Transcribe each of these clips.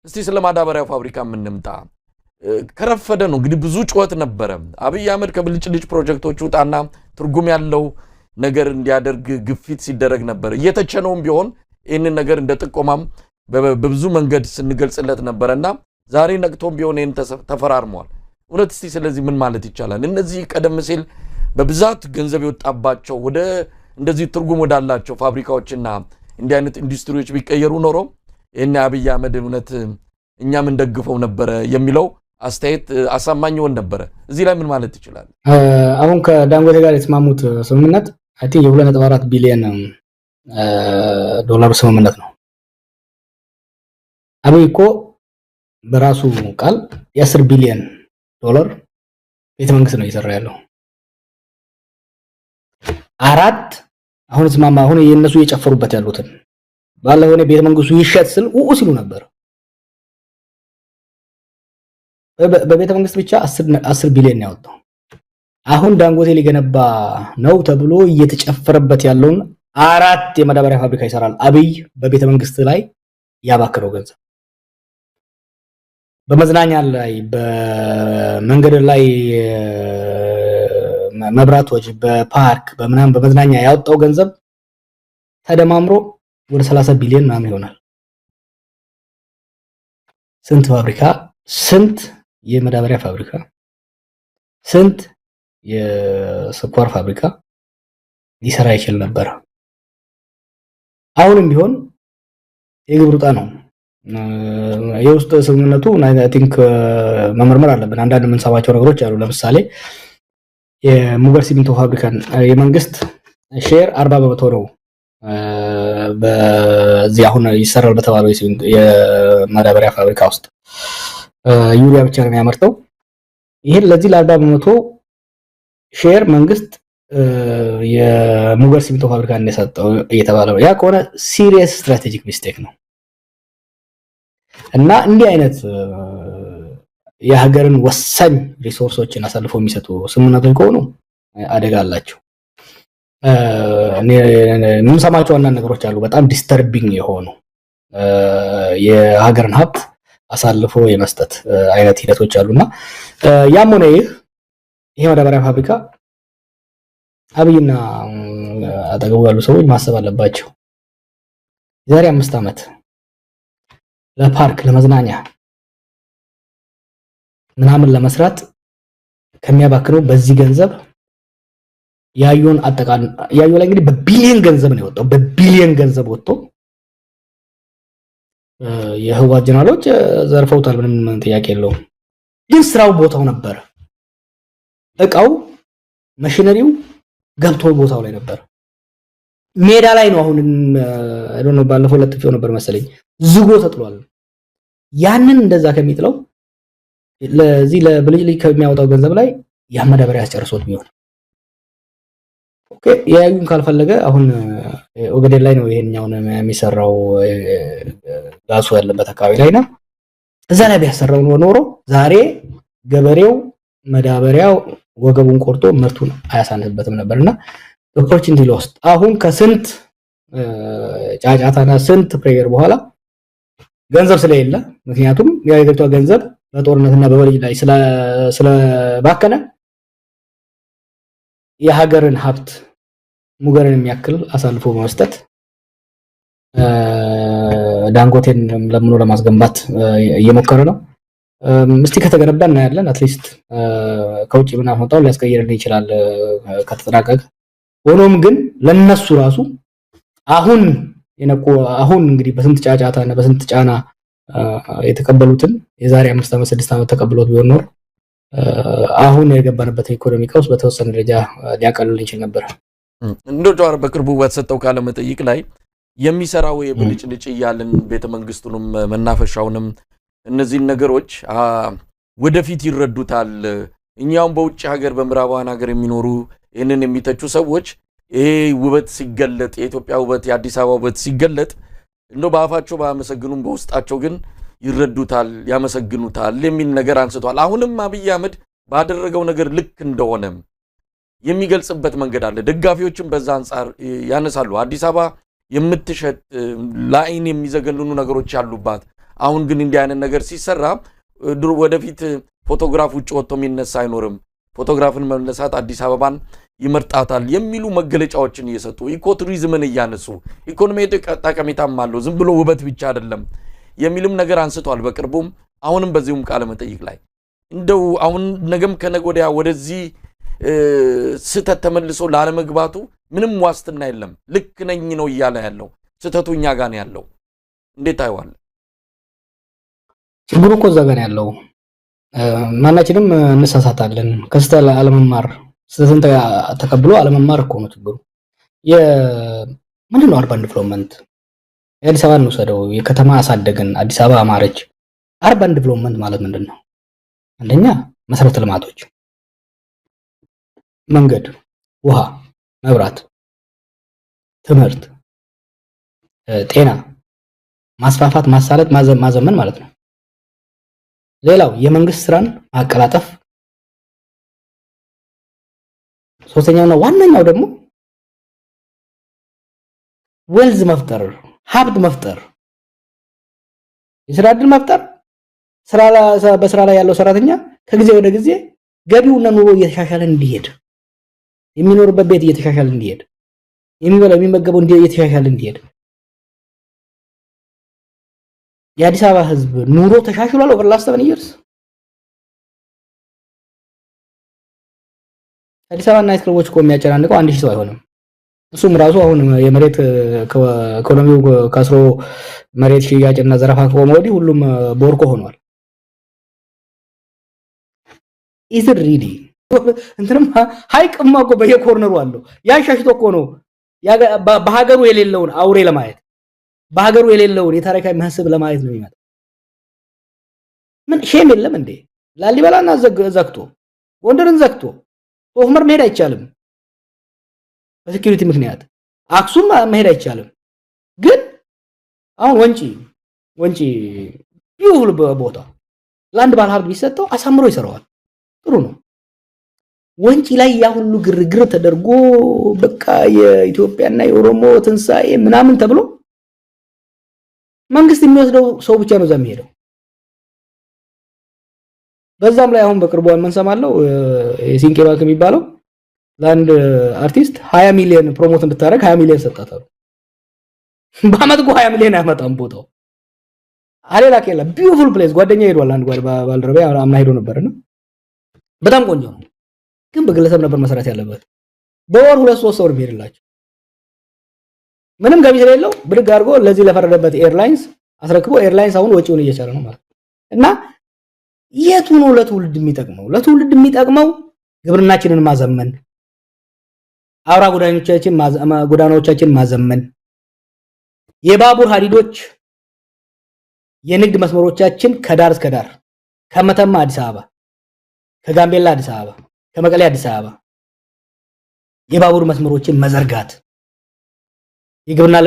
እስቲ ስለ ማዳበሪያው ፋብሪካ ምንምጣ ከረፈደ ነው እንግዲህ ብዙ ጩኸት ነበረ አብይ አህመድ ከብልጭልጭ ፕሮጀክቶቹ ጣና ትርጉም ያለው ነገር እንዲያደርግ ግፊት ሲደረግ ነበር እየተቸነውም ቢሆን ይሄንን ነገር እንደጥቆማም በብዙ መንገድ ስንገልጽለት ነበርና ዛሬ ነቅቶም ቢሆን ይሄን ተፈራርሟል እውነት እስቲ ስለዚህ ምን ማለት ይቻላል እነዚህ ቀደም ሲል በብዛት ገንዘብ ይወጣባቸው ወደ እንደዚህ ትርጉም ወዳላቸው ፋብሪካዎችና እንዲህ አይነት ኢንዱስትሪዎች ቢቀየሩ ኖሮ እኛ አብይ አህመድ እውነት እኛም እንደግፈው ነበር የሚለው አስተያየት አሳማኝ ሆነ ነበር እዚህ ላይ ምን ማለት ይችላል አሁን ከዳንጎቴ ጋር የተስማሙት ስምምነት አይ ቲንክ የ2.4 ቢሊዮን ዶላር ስምምነት ነው አብይ እኮ በራሱ ቃል የ10 ቢሊዮን ዶላር ቤተ መንግስት ነው እየሰራ ያለው አራት አሁን ስማማ አሁን የነሱ እየጨፈሩበት ያሉትን ባለፈው ቤተ መንግስቱ ይሸጥ ስል ሲሉ ነበር በቤተ መንግስት ብቻ 10 ቢሊዮን ያወጣው አሁን ዳንጎቴ ሊገነባ ነው ተብሎ እየተጨፈረበት ያለውን አራት የማዳበሪያ ፋብሪካ ይሰራል አብይ በቤተ መንግስት ላይ ያባከረው ገንዘብ በመዝናኛ ላይ በመንገድ ላይ መብራቶች በፓርክ በመናም በመዝናኛ ያወጣው ገንዘብ ተደማምሮ ወደ 30 ቢሊዮን ምናምን ይሆናል ስንት ፋብሪካ ስንት የማዳበሪያ ፋብሪካ ስንት የስኳር ፋብሪካ ሊሰራ ይችላል ነበር አሁንም ቢሆን የግብሩጣ ነው የውስጥ ስምምነቱ አይ ቲንክ መመርመር አለብን አንዳንድ የምንሰማቸው ነገሮች አሉ ለምሳሌ የሙገር ሲሚንቶ ፋብሪካን የመንግስት ሼር 40% ነው በዚህ አሁን ይሰራል በተባለው የማዳበሪያ ፋብሪካ ውስጥ ዩሪያ ብቻ ነው የሚያመርተው ይሄን ለዚህ ለ40% ሼር መንግስት የሙገር ሲሚንቶ ፋብሪካ እንደሰጠው እየተባለ ነው ያ ከሆነ ሲሪየስ ስትራቴጂክ ሚስቴክ ነው እና እንዲህ አይነት የሀገርን ወሳኝ ሪሶርሶችን አሳልፎ የሚሰጡ ስምምነቶች ከሆኑ አደጋ አላቸው ምን ሰማቸው አንዳንድ ነገሮች አሉ በጣም ዲስተርቢንግ የሆኑ የሀገርን ሀብት አሳልፎ የመስጠት አይነት ሂደቶች አሉና ያም ሆነ ይሄ ማዳበሪያ ፋብሪካ አብይና አጠገቡ ያሉ ሰዎች ማሰብ አለባቸው ዛሬ 5 አመት ለፓርክ ለመዝናኛ ምናምን ለመስራት ከሚያባክነው በዚህ ገንዘብ ያዩን አጠቃላይ ያዩ ላይ እንግዲህ በቢሊየን ገንዘብ ነው የወጣው በቢሊየን ገንዘብ ወጥቶ የህዋት ጀነራሎች ዘርፈውታል ምንም ጥያቄ የለውም ግን ስራው ቦታው ነበር እቃው ማሽነሪው ገብቶ ቦታው ላይ ነበር ሜዳ ላይ ነው አሁን አይ ዶንት ኖ ባለፈው ለጥፌው ነበር መሰለኝ ዝጎ ተጥሏል ያንን እንደዛ ከሚጥለው ለዚህ ለብልጭልጭ ከሚያወጣው ገንዘብ ላይ ያማዳበሪያ ያስጨርሶት ቢሆን ኦኬ ያዩን ካልፈለገ አሁን ኦገዴን ላይ ነው ይሄኛውን የሚሰራው ጋሱ ያለበት አካባቢ ላይ ነው እዛ ላይ ቢያሰራው ኖሮ ዛሬ ገበሬው ማዳበሪያው ወገቡን ቆርጦ ምርቱን አያሳንስበትም ነበርና ኦፖርቹኒቲ ሎስት አሁን ከስንት ጫጫታና ስንት ፕሬየር በኋላ ገንዘብ ስለሌለ ምክንያቱም የሀገሪቷ ገንዘብ በጦርነትና በወልጅ ላይ ስለባከነ የሀገርን ሀብት ሙገርን የሚያክል አሳልፎ በመስጠት ዳንጎቴን ለምኖ ለማስገንባት እየሞከረ ነው እስቲ ከተገነባ እናያለን አትሊስት ከውጪ ምናምን ሆታው ሊያስቀይርልን ይችላል ከተጠናቀቀ ሆኖም ግን ለነሱ ራሱ አሁን እንግዲህ በስንት ጫጫታና በስንት ጫና የተቀበሉትን የዛሬ 5 አመት 6 አመት ተቀበሉት ቢሆን ኖር አሁን የገባንበት ኢኮኖሚ ቀውስ በተወሰነ ደረጃ ሊያቀልልን ይችላል ነበር እንደው ጃዋር በቅርቡ በተሰጠው ካለ መጠይቅ ላይ የሚሰራው የብልጭልጭ ይያልን ቤተ መንግስቱንም መናፈሻውንም እነዚህ ነገሮች ወደፊት ይረዱታል እኛውን በውጭ ሀገር በምዕራባውያን ሀገር የሚኖሩ ይሄንን የሚተቹ ሰዎች ይሄ ውበት ሲገለጥ የኢትዮጵያ ውበት የአዲስ አበባ ውበት ሲገለጥ እንደው በአፋቸው ባመሰግኑም በውስጣቸው ግን ይረዱታል ያመሰግኑታል የሚል ነገር አንስቷል አሁንም አብይ አህመድ ባደረገው ነገር ልክ እንደሆነ የሚገልጽበት መንገድ አለ ደጋፊዎችም በዛ አንፃር ያነሳሉ አዲስ አበባ የምትሸጥ ላይን የሚዘገንኑ ነገሮች ያሉባት አሁን ግን እንዲህ አይነት ነገር ሲሰራ ወደፊት ፎቶግራፍ ውጭ ወጥቶ የሚነሳ አይኖርም ፎቶግራፍን መነሳት አዲስ አበባን ይመርጣታል የሚሉ መገለጫዎችን እየሰጡ ኢኮቱሪዝምን እያነሱ ኢኮኖሚያዊ ጠቀሜታም አለው ዝም ብሎ ውበት ብቻ አይደለም የሚልም ነገር አንስቷል በቅርቡም አሁንም በዚሁም ቃለ መጠይቅ ላይ እንደው አሁን ነገም ከነጎዲያ ወደዚህ ስተት ተመልሶ ላለመግባቱ ምንም ዋስትና የለም ልክ ነኝ ነው እያለ ያለው ስተቱኛ ጋር ነው ያለው እንዴት አይዋል ችግሩ እኮ እዛ ጋር ያለው ማናችንም እንሳሳታለን ከስተላ አለመማር ስተትን ተቀብሎ አለመማር እኮ ነው ችግሩ ምንድነው አርባን ዲቨሎፕመንት የአዲስ አበባ ነው ሰደው የከተማ አሳደገን አዲስ አበባ አማረች አርባን ዲቨሎፕመንት ማለት ምንድነው አንደኛ መሰረተ ልማቶች መንገድ ውሃ መብራት ትምህርት ጤና ማስፋፋት ማሳለጥ ማዘመን ማለት ነው ሌላው የመንግስት ስራን ማቀላጠፍ ሶስተኛውና ዋናኛው ደግሞ ወልዝ መፍጠር ሀብት መፍጠር የስራ ዕድል መፍጠር በስራ ላይ ያለው ሰራተኛ ከጊዜ ወደ ጊዜ ገቢውና ኑሮ እየተሻሻለ እንዲሄድ የሚኖርበት ቤት እየተሻሻለ እንዲሄድ የሚበላው የሚመገበው እየተሻሻለ እንዲሄድ የአዲስ አበባ ህዝብ ኑሮ ተሻሽሏል ኦቨር ላስት 7 years አዲስ አበባ እና ስክሮች እኮ የሚያጨናንቀው 1000 ሰው አይሆንም እሱም ራሱ አሁን የመሬት ኢኮኖሚው ካስሮ መሬት ሽያጭና ዘረፋ ቆሞ ወዲህ ሁሉም ቦርኮ ሆኗል is it really እንትንም ሃይቅማ እኮ በየኮርነሩ አለው ያሻሽቶ እኮ ነው በሀገሩ የሌለውን አውሬ ለማየት በሀገሩ የሌለውን የታሪካዊ መስህብ ለማየት ነው የሚመጣው ምን ሼም የለም እንዴ ላሊበላና ዘግቶ ጎንደርን ዘግቶ ኦፍመር መሄድ አይቻልም በሴኩሪቲ ምክንያት አክሱም መሄድ አይቻልም ግን አሁን ወንጪ ቢውል ቦታ ላንድ ባለሀብት ቢሰጠው አሳምሮ ይሰራዋል ጥሩ ነው ወንጪ ላይ ያ ሁሉ ግርግር ተደርጎ በቃ የኢትዮጵያና የኦሮሞ ትንሳኤ ምናምን ተብሎ መንግስት የሚወስደው ሰው ብቻ ነው እዛ የሚሄደው በዛም ላይ አሁን በቅርቡ አንሰማለው የሲንቄ ባንክ የሚባለው ለአንድ አርቲስት 20 ሚሊዮን ፕሮሞት እንድታረግ 20 ሚሊዮን ሰጣታው በአመት እኮ 20 ሚሊዮን ያመጣም ቦታው አሌላ ከላ ቢዩቲፉል ፕሌስ ጓደኛ ሄዷል አንድ ባልደረባ አምና ሄዶ ነበርና በጣም ቆንጆ ነው ግን በግለሰብ ነበር መስራት ያለበት በወር 2-3 ሰው የሚሄድላቸው ምንም ገቢ ስለሌለው ብድግ አድርጎ ለዚህ ለፈረደበት ኤርላይንስ አስረክቦ ኤርላይንስ አሁን ወጪውን እየቻለ ነው ማለት እና የቱ ነው ለትውልድ የሚጠቅመው ግብርናችንን ማዘመን አውራ ጎዳናዎቻችን ማዘመን የባቡር ሀዲዶች የንግድ መስመሮቻችን ከዳር እስከ ዳር ከመተማ አዲስ አበባ ከጋምቤላ አዲስ አበባ ከመቀሌ አዲስ አበባ የባቡር መስመሮችን መዘርጋት የግብርና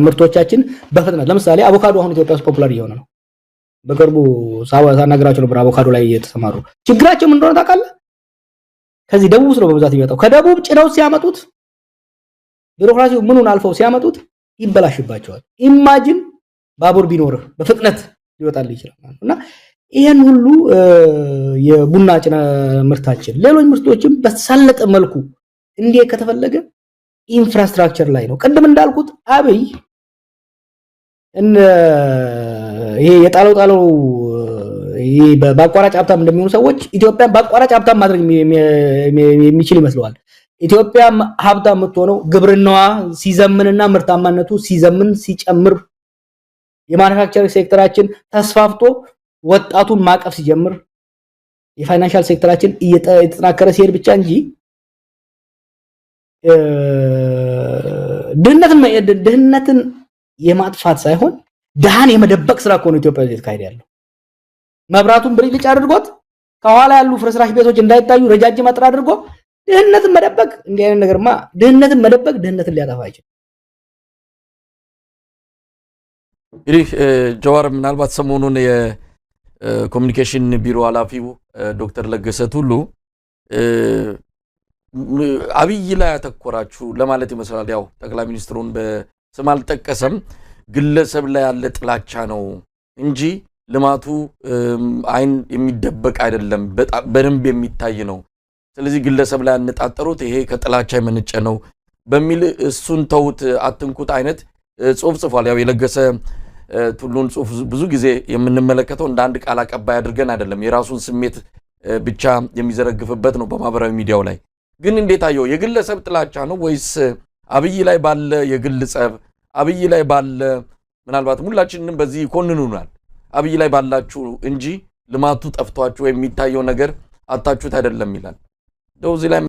ምርቶቻችን በፍጥነት ለምሳሌ አቮካዶ አሁን ኢትዮጵያ ውስጥ ፖፑላር እየሆነ ነው በቅርቡ ሳናግራቸው ነበር አቮካዶ ላይ እየተሰማሩ ችግራቸው ምን እንደሆነ ታውቃለህ ከዚህ ደቡብ ውስጥ ነው በብዛት የሚመጣው ከደቡብ ጭነው ሲያመጡት ቢሮክራሲው ምኑን አልፈው ሲያመጡት ይበላሽባቸዋል ኢማጂን ባቡር ቢኖር በፍጥነት ሊወጣል ይችላል እና ይሄን ሁሉ የቡና ጭነ ምርታችን ሌሎች ምርቶችን በተሳለጠ መልኩ እንዴ ከተፈለገ ኢንፍራስትራክቸር ላይ ነው ቀደም እንዳልኩት አብይ ይሄ የጣለው ይሄ በአቋራጭ ሀብታም እንደሚሆኑ ሰዎች ኢትዮጵያን በአቋራጭ ሀብታም ማድረግ የሚችል ይመስለዋል ኢትዮጵያ ሀብታም የምትሆነው ግብርናዋ ሲዘምንና ምርታማነቱ ሲጨምር የማኑፋክቸሪንግ ሴክተራችን ተስፋፍቶ ወጣቱን ማቀፍ ሲጀምር የፋይናንሻል ሴክተራችን እየተጠናከረ ሲሄድ ብቻ እንጂ ድህነትን የማጥፋት ሳይሆን ደሃን የመደበቅ ስራ ነው ኢትዮጵያ ውስጥ ካይደ ያለው መብራቱን ብልጭ አድርጎት ከኋላ ያሉ ፍርስራሽ ቤቶች እንዳይታዩ ረጃጅም አጥር አድርጎ ድህነትን መደበቅ እንዲህ አይነት ነገርማ ድህነትን መደበቅ ድህነትን ሊያጠፋ ይችላል እንግዲህ ጀዋር ምናልባት ሰሞኑን የኮሙኒኬሽን ቢሮ ኃላፊው ዶክተር ለገሰ ቱሉ አብይ ላይ ያተኮራችሁ ለማለት ይመስላል ያው ጠቅላይ ሚኒስትሩን በስም አልጠቀሰም ግለሰብ ላይ ያለ ጥላቻ ነው እንጂ ልማቱ አይን የሚደበቅ አይደለም፣ በደንብ የሚታይ ነው። ስለዚህ ግለሰብ ላይ ያነጣጠሩት ይሄ ከጥላቻ የመነጨ ነው በሚል እሱን ተውት አትንኩት አይነት ጽሁፍ ጽፏል። ያው የለገሰ ቱሉን ጽሁፍ ብዙ ጊዜ የምንመለከተው እንደ አንድ ቃል አቀባይ አድርገን አይደለም፣ የራሱን ስሜት ብቻ የሚዘረግፍበት ነው በማህበራዊ ሚዲያው ላይ። ግን እንዴት አየው? የግለሰብ ጥላቻ ነው ወይስ አብይ ላይ ባለ የግል ጸብ፣ አብይ ላይ ባለ ምናልባት ሁላችንንም በዚህ ይኮንኑናል፣ አብይ ላይ ባላችሁ እንጂ ልማቱ ጠፍቷችሁ የሚታየው ነገር አጣችሁት አይደለም ይላል። ደውዚ ላይ